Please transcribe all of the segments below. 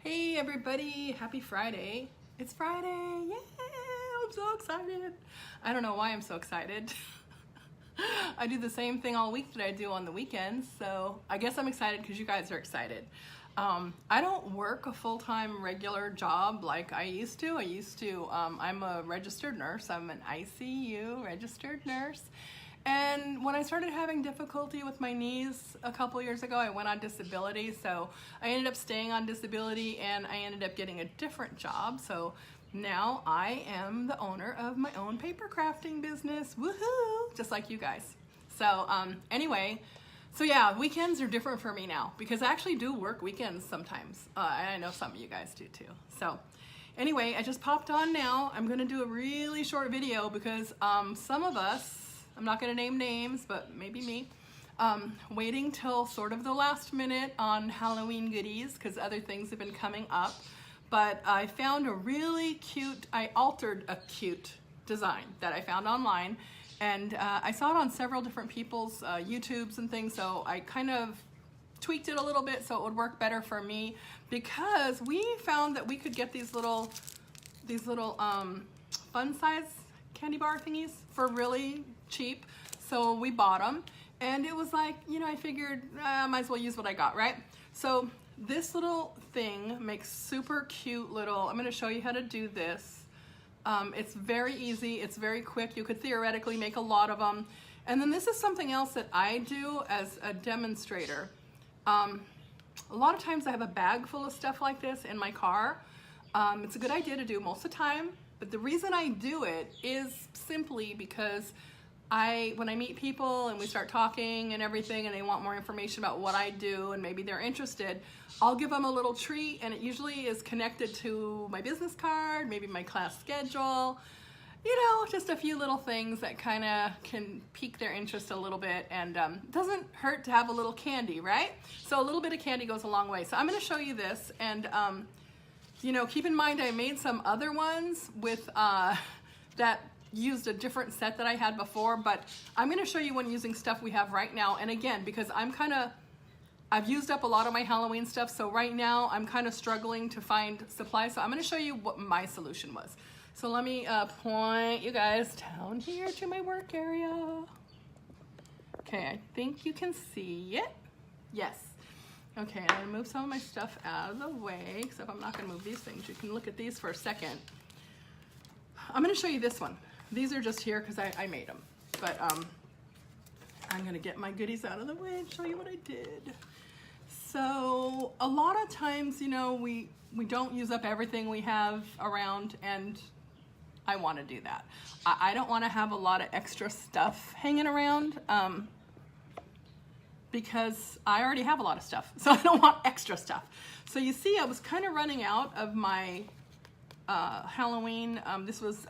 Hey everybody, happy Friday. It's Friday, yeah, I'm so excited. I don't know why I'm so excited. I do the same thing all week that I do on the weekends, so I guess I'm excited because you guys are excited. I don't work a full-time regular job like I used to. I'm a registered nurse. I'm an ICU registered nurse. And when I started having difficulty with my knees a couple years ago, I went on disability. So I ended up staying on disability and I ended up getting a different job. So now I am the owner of my own paper crafting business. Woohoo! Just like you guys. So anyway, so yeah, weekends are different for me now because I actually do work weekends sometimes. And I know some of you guys do too. So anyway, I just popped on now. I'm gonna do a really short video because some of us, I'm not gonna name names, but maybe me, waiting till sort of the last minute on Halloween goodies because other things have been coming up. But I found a really cute, I altered a cute design that I found online. And I saw it on several different people's YouTubes and things, so I kind of tweaked it a little bit so it would work better for me because we found that we could get these little fun size candy bar thingies for really cheap. So we bought them and it was like, you know, I figured I might as well use what I got, right? So this little thing makes super cute little, I'm gonna show you how to do this. It's very easy, it's very quick. You could theoretically make a lot of them. And then this is something else that I do as a demonstrator. A lot of times I have a bag full of stuff like this in my car. It's a good idea to do most of the time, but the reason I do it is simply because when I meet people and we start talking and everything and they want more information about what I do and maybe they're interested, I'll give them a little treat and it usually is connected to my business card, maybe my class schedule, you know, just a few little things that kind of can pique their interest a little bit and doesn't hurt to have a little candy, right? So a little bit of candy goes a long way. So I'm going to show you this and, you know, keep in mind I made some other ones with that used a different set that I had before, but I'm going to show you one using stuff we have right now. And again, because I've used up a lot of my Halloween stuff, so right now I'm kind of struggling to find supplies. So I'm going to show you what my solution was. So let me point you guys down here to my work area. Okay, I think you can see it. Yes. Okay, I'm going to move some of my stuff out of the way, except I'm not going to move these things. You can look at these for a second. I'm going to show you this one. These are just here because I made them. But I'm going to get my goodies out of the way and show you what I did. So a lot of times, you know, we don't use up everything we have around, and I want to do that. I don't want to have a lot of extra stuff hanging around because I already have a lot of stuff. So I don't want extra stuff. So you see, I was kind of running out of my Halloween. This was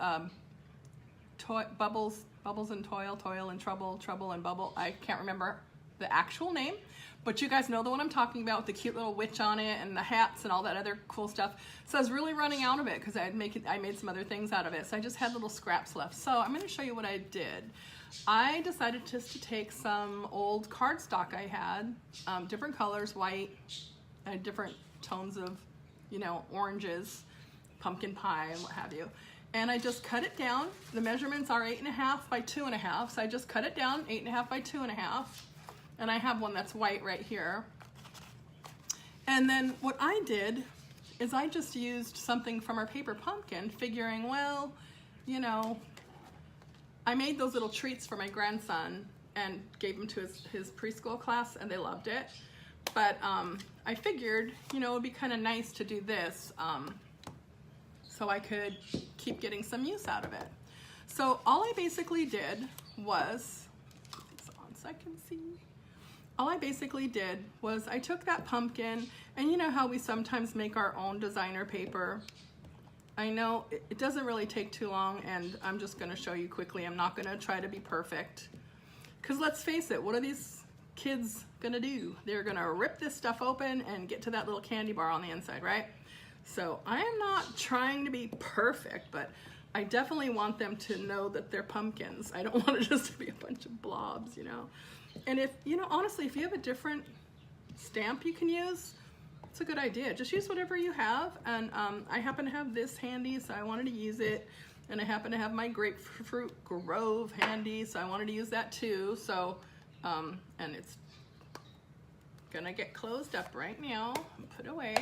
Bubbles and Toil and Trouble and Bubble. I can't remember the actual name, but you guys know the one I'm talking about with the cute little witch on it and the hats and all that other cool stuff. So I was really running out of it because I made some other things out of it. So I just had little scraps left. So I'm going to show you what I did. I decided just to take some old cardstock I had, different colors, white, different tones of, you know, oranges, pumpkin pie and what have you. And I just cut it down. The measurements are 8.5 by 2.5. So I just cut it down 8.5 by 2.5. And I have one that's white right here. And then what I did is I just used something from our paper pumpkin, figuring, well, you know, I made those little treats for my grandson and gave them to his preschool class and they loved it. But I figured, you know, it would be kind of nice to do this so I could keep getting some use out of it. So all I basically did was, put this on so I can see. All I basically did was I took that pumpkin, and you know how we sometimes make our own designer paper. I know it doesn't really take too long, and I'm just gonna show you quickly. I'm not gonna try to be perfect. Because let's face it, what are these kids gonna do? They're gonna rip this stuff open and get to that little candy bar on the inside, right? So I am not trying to be perfect, but I definitely want them to know that they're pumpkins. I don't want it just to be a bunch of blobs, you know? And if, you know, honestly, if you have a different stamp you can use, it's a good idea. Just use whatever you have, and I happen to have this handy, so I wanted to use it. And I happen to have my grapefruit grove handy, so I wanted to use that too. So, and it's gonna get closed up right now and put away.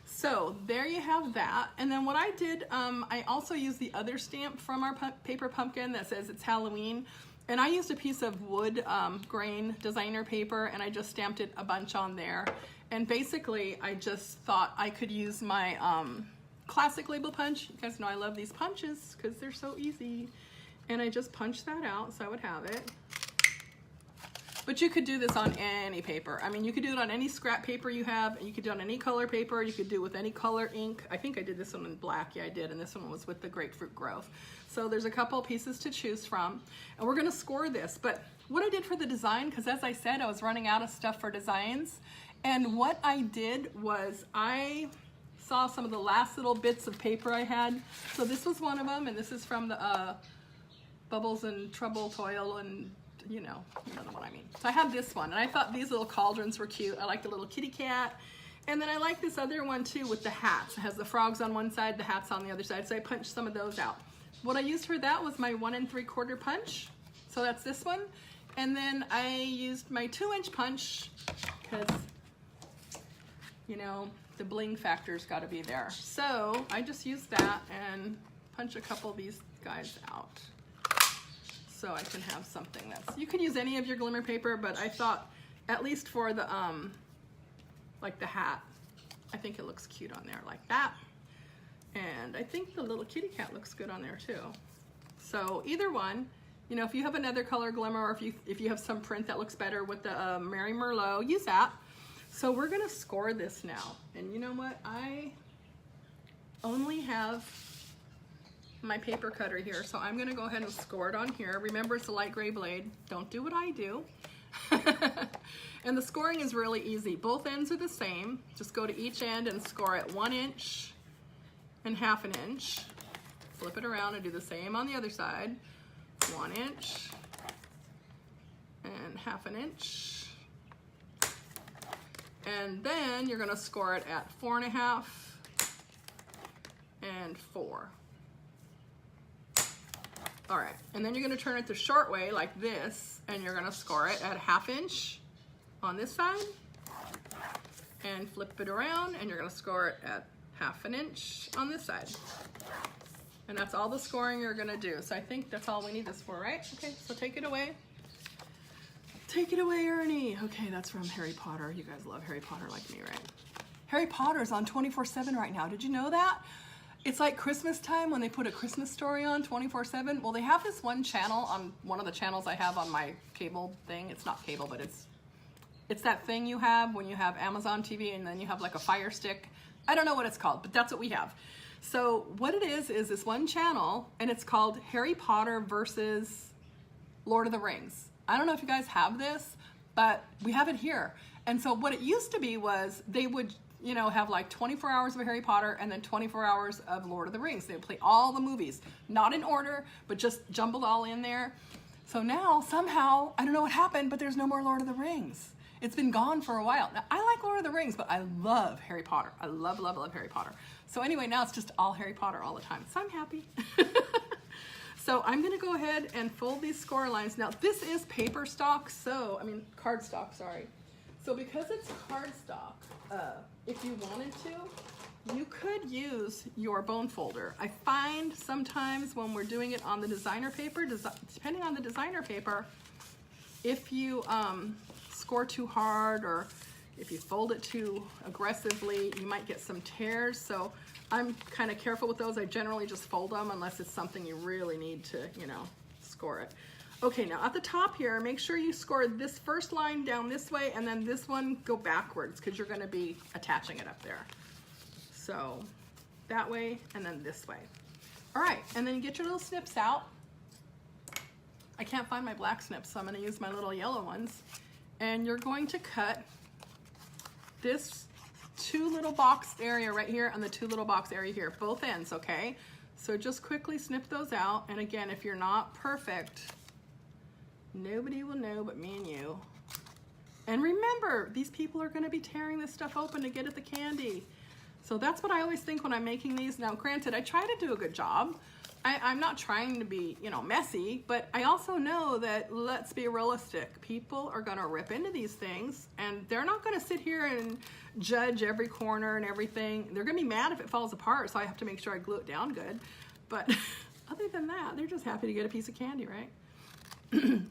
So there you have that. And then what I did, I also used the other stamp from our paper pumpkin that says it's Halloween. And I used a piece of wood grain designer paper, and I just stamped it a bunch on there. And basically, I just thought I could use my classic label punch. You guys know I love these punches because they're so easy. And I just punched that out so I would have it. But you could do this on any paper. I mean, you could do it on any scrap paper you have, and you could do it on any color paper. You could do it with any color ink. I think I did this one in black. Yeah, I did. And this one was with the grapefruit grove. So there's a couple pieces to choose from. And we're gonna score this. But what I did for the design, because as I said, I was running out of stuff for designs. And what I did was I saw some of the last little bits of paper I had. So this was one of them, and this is from the Bubbles and Trouble Toil, and you know what I mean. So I have this one, and I thought these little cauldrons were cute. I like the little kitty cat. And then I like this other one too with the hats. It has the frogs on one side, the hats on the other side. So I punched some of those out. What I used for that was my 1 3/4 punch. So that's this one. And then I used my 2-inch punch because, you know, the bling factor's got to be there. So I just used that and punch a couple of these guys out. So I can have something that's, you can use any of your glimmer paper, but I thought at least for the, like the hat, I think it looks cute on there like that. And I think the little kitty cat looks good on there too. So either one, you know, if you have another color glimmer, or if you have some print that looks better with the Mary Merlot, use that. So we're gonna score this now. And you know what? I only have my paper cutter here, so I'm gonna go ahead and score it on here. Remember, it's a light gray blade. Don't do what I do. And the scoring is really easy. Both ends are the same. Just go to each end and score it 1 inch and 1/2 inch. Flip it around and do the same on the other side. 1 inch and 1/2 inch. And then you're gonna score it at 4.5 and 4. All right, and then you're gonna turn it the short way like this, and you're gonna score it at 1/2 inch on this side, and flip it around, and you're gonna score it at 1/2 inch on this side. And that's all the scoring you're gonna do. So I think that's all we need this for, right? Okay, so take it away. Take it away, Ernie. Okay, that's from Harry Potter. You guys love Harry Potter like me, right? Harry Potter's on 24/7 right now. Did you know that? It's like Christmas time when they put a Christmas story on 24/7. Well, they have this one channel on one of the channels I have on my cable thing. It's not cable, but it's that thing you have when you have Amazon TV and then you have like a Fire Stick. I don't know what it's called, but that's what we have. So what it is this one channel, and it's called Harry Potter versus Lord of the Rings. I don't know if you guys have this, but we have it here. And so what it used to be was they would, you know, have like 24 hours of Harry Potter and then 24 hours of Lord of the Rings. They would play all the movies, not in order, but just jumbled all in there. So now somehow, I don't know what happened, but there's no more Lord of the Rings. It's been gone for a while. Now, I like Lord of the Rings, but I love Harry Potter. I love, love, love Harry Potter. So anyway, now it's just all Harry Potter all the time. So I'm happy. So I'm gonna go ahead and fold these score lines. Now this is paper stock, card stock, sorry. So because it's card stock, if you wanted to, you could use your bone folder. I find sometimes when we're doing it on the designer paper, depending on the designer paper, if you score too hard or if you fold it too aggressively, you might get some tears. So I'm kind of careful with those. I generally just fold them unless it's something you really need to, you know, score it. Okay, now at the top here, make sure you score this first line down this way and then this one go backwards because you're gonna be attaching it up there. So that way and then this way. All right, and then you get your little snips out. I can't find my black snips, so I'm gonna use my little yellow ones. And you're going to cut this 2 little box area right here and the 2 little box area here, both ends, okay? So just quickly snip those out. And again, if you're not perfect, nobody will know but me and you. And remember, these people are gonna be tearing this stuff open to get at the candy. So that's what I always think when I'm making these. Now, granted, I try to do a good job. I'm not trying to be, you know, messy, but I also know that, let's be realistic, people are gonna rip into these things and they're not gonna sit here and judge every corner and everything. They're gonna be mad if it falls apart, so I have to make sure I glue it down good. But other than that, they're just happy to get a piece of candy, right?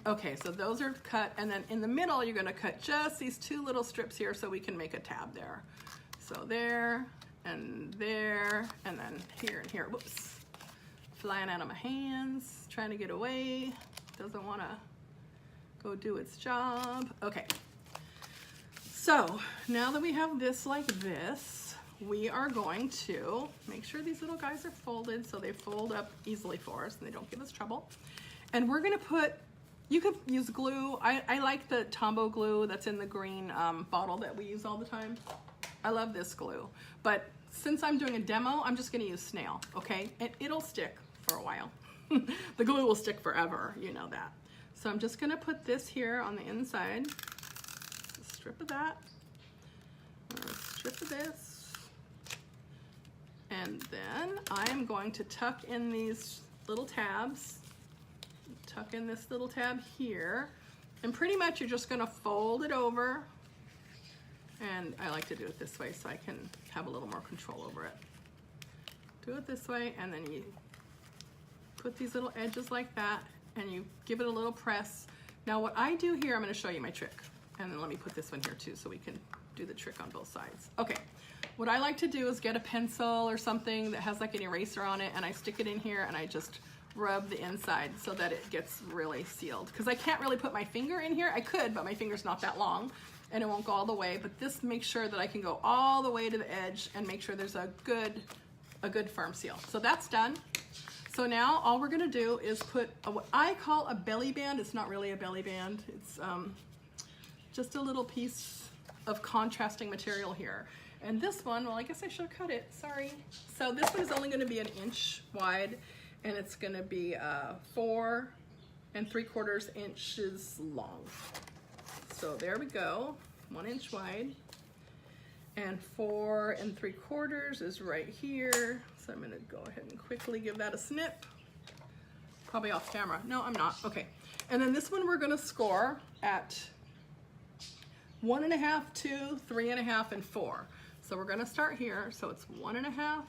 Okay, so those are cut, and then in the middle, you're gonna cut just these two little strips here so we can make a tab there. So there, and there, and then here and here. Whoops. Flying out of my hands, trying to get away. Doesn't want to go do its job. Okay. So now that we have this like this, we are going to make sure these little guys are folded so they fold up easily for us and they don't give us trouble. And we're going to put, you could use glue. I like the Tombow glue that's in the green bottle that we use all the time. I love this glue. But since I'm doing a demo, I'm just going to use snail, okay? And it'll stick for a while. The glue will stick forever, you know that. So I'm just gonna put this here on the inside. A strip of that, a strip of this, and then I am going to tuck in these little tabs. Tuck in this little tab here, and pretty much you're just gonna fold it over. And I like to do it this way so I can have a little more control over it. Do it this way, and then you put these little edges like that, and you give it a little press. Now what I do here, I'm going to show you my trick, and then let me put this one here too so we can do the trick on both sides. Okay, what I like to do is get a pencil or something that has like an eraser on it, and I stick it in here and I just rub the inside so that it gets really sealed, because I can't really put my finger in here. I could, but my finger's not that long and it won't go all the way, but this makes sure that I can go all the way to the edge and make sure there's a good firm seal. So that's done. So now all we're gonna do is put what I call a belly band. It's not really a belly band. It's just a little piece of contrasting material here. And this one, well, I guess I should have cut it, sorry. So this one is only gonna be 1 inch wide, and it's gonna be 4 3/4 inches long. So there we go, 1 inch wide. And 4 3/4 is right here. So I'm gonna go ahead and quickly give that a snip. Probably off camera. No, I'm not. Okay. And then this one we're gonna score at 1 1/2, 2, 3 1/2, and 4. So we're gonna start here. So it's 1 1/2,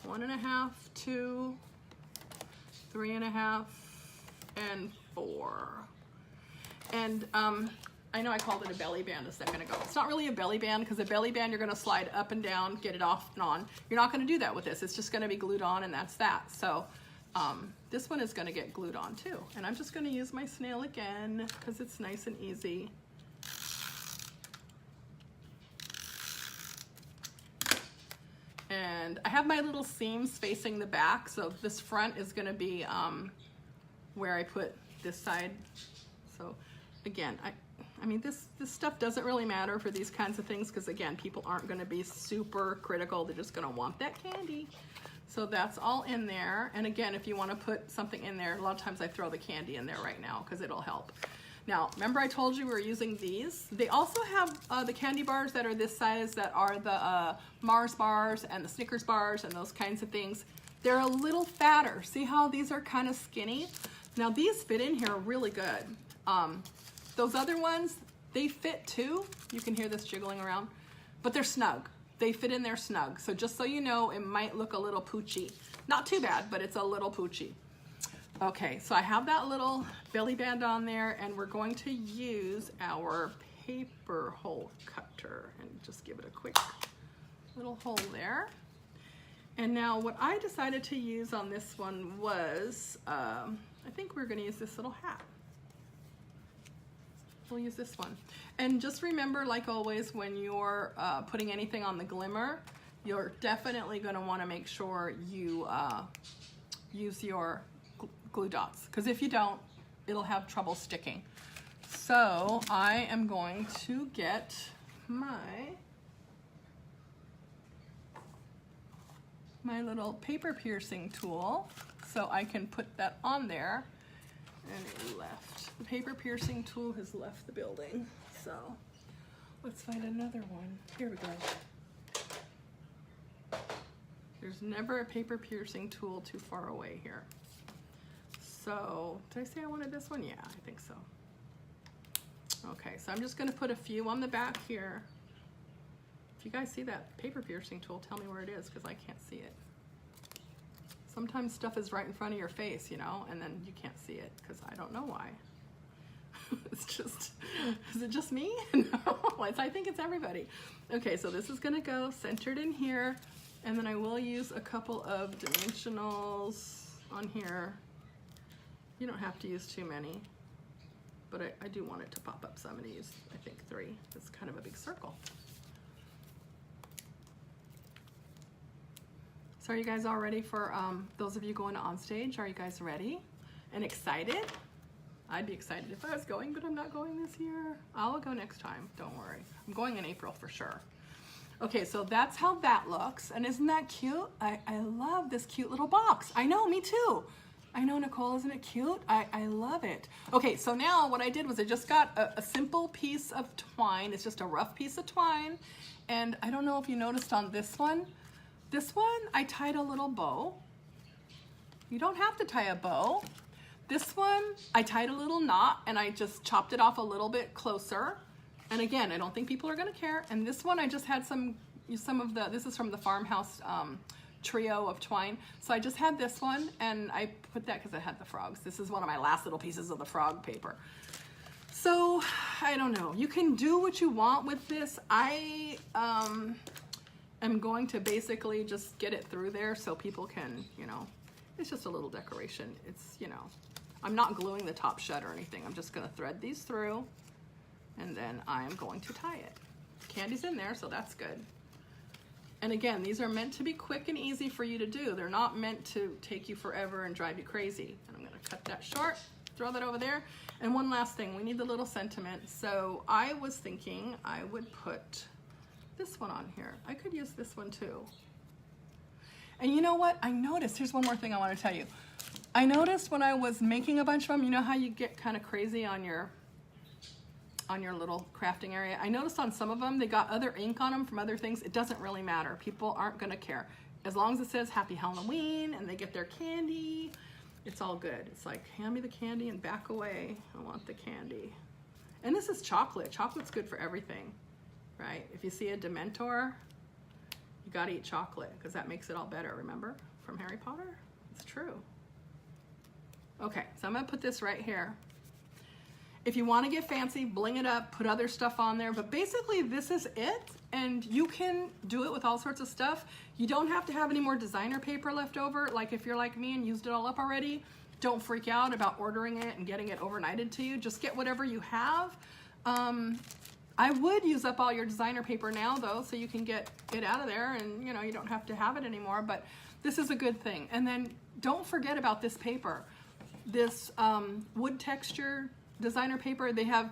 1 1/2, 2, 3 1/2, and 4. And I know I called it a belly band a second ago. It's not really a belly band, because a belly band you're gonna slide up and down, get it off and on. You're not gonna do that with this. It's just gonna be glued on, and that's that. So this one is gonna get glued on too. And I'm just gonna use my snail again because it's nice and easy. And I have my little seams facing the back, so this front is gonna be where I put this side. So again, I mean, this stuff doesn't really matter for these kinds of things, because again, people aren't gonna be super critical. They're just gonna want that candy. So that's all in there. And again, if you wanna put something in there, a lot of times I throw the candy in there right now because it'll help. Now, remember I told you we were using these? They also have the candy bars that are this size, that are the Mars bars and the Snickers bars and those kinds of things. They're a little fatter. See how these are kind of skinny? Now these fit in here really good. Those other ones, they fit too. You can hear this jiggling around, but they're snug. They fit in there snug. So just so you know, it might look a little poochy. Not too bad, but it's a little poochy. Okay, so I have that little belly band on there, and we're going to use our paper hole cutter and just give it a quick little hole there. And now what I decided to use on this one was, I think we're gonna use this little hat. We'll use this one. And just remember, like always, when you're putting anything on the glimmer, you're definitely gonna wanna make sure you use your glue dots, because if you don't, it'll have trouble sticking. So I am going to get my little paper piercing tool so I can put that on there. and it left. The paper piercing tool has left the building. So let's find another one. Here we go. There's never a paper piercing tool too far away here. So, did I say I wanted this one? Yeah, I think so. Okay, so I'm just gonna put a few on the back here. If you guys see that paper piercing tool, tell me where it is, because I can't see it. Sometimes stuff is right in front of your face, you know, and then you can't see it, because I don't know why. It's just, is it just me? No, I think it's everybody. Okay, so this is gonna go centered in here, and then I will use a couple of dimensionals on here. You don't have to use too many, but I do want it to pop up, so I'm gonna use, I think, 3. It's kind of a big circle. So are you guys all ready for, those of you going on stage, are you guys ready and excited? I'd be excited if I was going, but I'm not going this year. I'll go next time, don't worry. I'm going in April for sure. Okay, so that's how that looks, and isn't that cute? I love this cute little box. I know, me too. I know, Nicole, isn't it cute? I love it. Okay, so now what I did was I just got a simple piece of twine. It's just a rough piece of twine, and I don't know if you noticed on this one I tied a little bow. You don't have to tie a bow. This one, I tied a little knot and I just chopped it off a little bit closer. And again, I don't think people are gonna care. And this one, I just had some of the, this is from the farmhouse trio of twine. So I just had this one and I put that because it had the frogs. This is one of my last little pieces of the frog paper. So I don't know, you can do what you want with this. I am going to basically just get it through there so people can, you know, it's just a little decoration. It's, you know, I'm not gluing the top shut or anything. I'm just gonna thread these through and then I'm going to tie it. Candy's in there, so that's good. And again, these are meant to be quick and easy for you to do. They're not meant to take you forever and drive you crazy. And I'm gonna cut that short, throw that over there. And one last thing, we need the little sentiment. So I was thinking I would put this one on here. I could use this one too. And you know what? I noticed, here's one more thing I want to tell you. I noticed when I was making a bunch of them, you know how you get kind of crazy on your little crafting area? I noticed on some of them, they got other ink on them from other things. It doesn't really matter. People aren't going to care. As long as it says Happy Halloween and they get their candy, it's all good. It's like, hand me the candy and back away. I want the candy. And this is chocolate. Chocolate's good for everything, right? If you see a Dementor, you gotta eat chocolate because that makes it all better, remember? From Harry Potter? It's true. Okay, so I'm gonna put this right here. If you wanna get fancy, bling it up, put other stuff on there, but basically this is it, and you can do it with all sorts of stuff. You don't have to have any more designer paper left over. Like if you're like me and used it all up already, don't freak out about ordering it and getting it overnighted to you. Just get whatever you have. I would use up all your designer paper now though, so you can get it out of there and you know, you don't have to have it anymore, but this is a good thing. And then don't forget about this paper. This wood texture designer paper, they have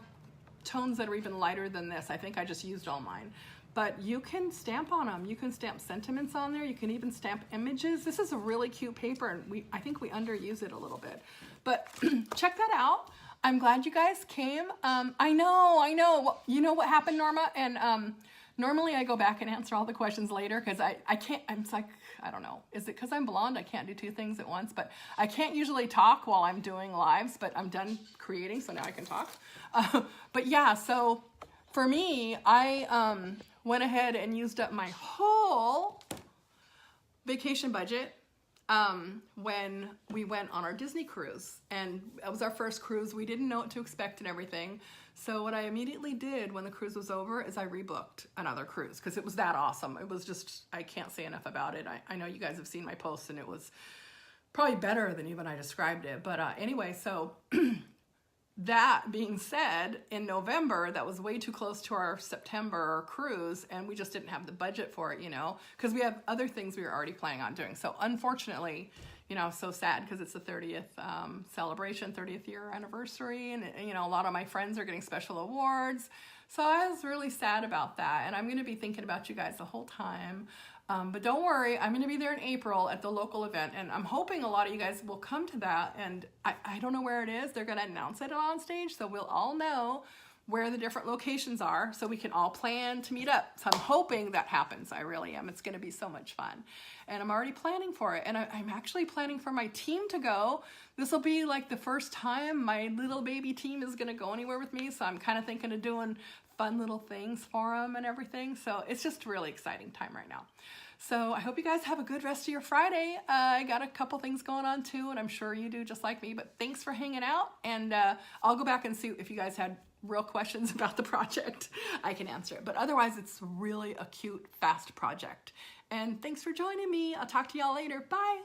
tones that are even lighter than this. I think I just used all mine. But you can stamp on them. You can stamp sentiments on there. You can even stamp images. This is a really cute paper and I think we underuse it a little bit. But check that out. I'm glad you guys came. I know. You know what happened, Norma? And normally I go back and answer all the questions later because I can't, it's like, I don't know. Is it because I'm blonde? I can't do 2 things at once, but I can't usually talk while I'm doing lives, but I'm done creating, so now I can talk. But yeah, so for me, I went ahead and used up my whole vacation budget when we went on our Disney cruise, and it was our first cruise. We didn't know what to expect and everything. So what I immediately did when the cruise was over is I rebooked another cruise because it was that awesome. It was just, I can't say enough about it. I know you guys have seen my posts and it was probably better than even I described it. But anyway, so that being said, in November, that was way too close to our September cruise, and we just didn't have the budget for it, you know, because we have other things we were already planning on doing. So unfortunately, you know, so sad because it's the 30th celebration, 30th year anniversary, and you know, a lot of my friends are getting special awards. So I was really sad about that, and I'm going to be thinking about you guys the whole time. But don't worry, I'm going to be there in April at the local event, and I'm hoping a lot of you guys will come to that. And I don't know where it is. They're going to announce it on stage, so we'll all know where the different locations are, so we can all plan to meet up. So I'm hoping that happens. I really am. It's going to be so much fun. And I'm already planning for it. And I'm actually planning for my team to go. This will be like the first time my little baby team is going to go anywhere with me. So I'm kind of thinking of doing fun little things for them and everything. So it's just a really exciting time right now. So I hope you guys have a good rest of your Friday. I got a couple things going on too, and I'm sure you do just like me, but thanks for hanging out. And I'll go back and see if you guys had real questions about the project. I can answer it, but otherwise it's really a cute, fast project. And thanks for joining me. I'll talk to y'all later. Bye.